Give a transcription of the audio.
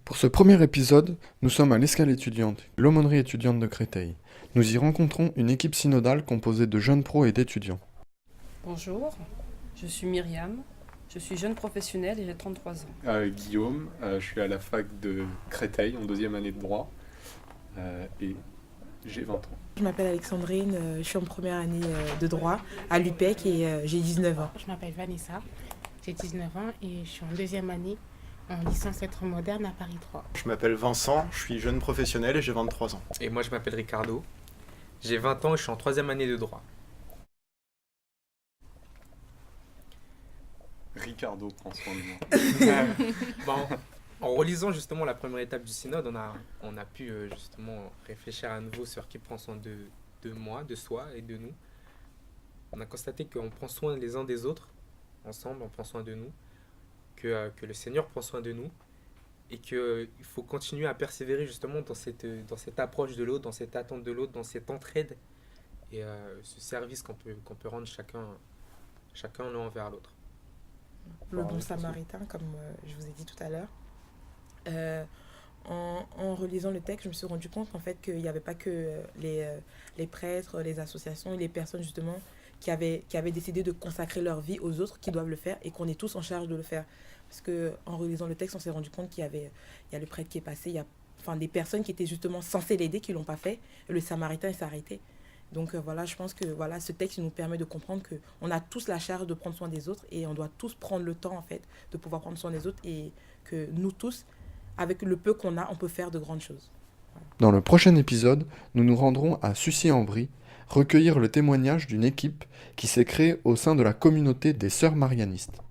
Pour ce premier épisode, nous sommes à l'Escale étudiante, l'aumônerie étudiante de Créteil. Nous y rencontrons une équipe synodale composée de jeunes pros et d'étudiants. Bonjour, je suis Myriam, je suis jeune professionnelle et j'ai 33 ans. Guillaume, je suis à la fac de Créteil en deuxième année de droit et j'ai 20 ans. Je m'appelle Alexandrine, je suis en première année de droit à l'UPEC et j'ai 19 ans. Je m'appelle Vanessa, j'ai 19 ans et je suis en deuxième année en licence lettres modernes à Paris 3. Je m'appelle Vincent, je suis jeune professionnel et j'ai 23 ans. Et moi je m'appelle Ricardo, j'ai 20 ans et je suis en troisième année de droit. Ricardo prend soin de moi. Bon, en relisant justement la première étape du synode, on a pu justement réfléchir à nouveau sur qui prend soin de moi, de soi et de nous. On a constaté qu'on prend soin les uns des autres, ensemble on prend soin de nous, que le Seigneur prend soin de nous et qu'il faut continuer à persévérer justement dans cette approche de l'autre, dans cette attente de l'autre, dans cette entraide et ce service qu'on peut rendre chacun l'un envers l'autre. Le bon samaritain, comme je vous ai dit tout à l'heure. En relisant le texte, je me suis rendu compte en fait qu'il n'y avait pas que les prêtres, les associations et les personnes justement qui avaient décidé de consacrer leur vie aux autres qui doivent le faire et qu'on est tous en charge de le faire. Parce qu'en relisant le texte, on s'est rendu compte qu'il y a le prêtre qui est passé, il y a des personnes qui étaient justement censées l'aider qui ne l'ont pas fait, et le samaritain s'est arrêté. Donc voilà, je pense que ce texte nous permet de comprendre qu'on a tous la charge de prendre soin des autres et on doit tous prendre le temps en fait de pouvoir prendre soin des autres et que nous tous, avec le peu qu'on a, on peut faire de grandes choses. Voilà. Dans le prochain épisode, nous nous rendrons à Sucy-en-Brie, recueillir le témoignage d'une équipe qui s'est créée au sein de la communauté des Sœurs Marianistes.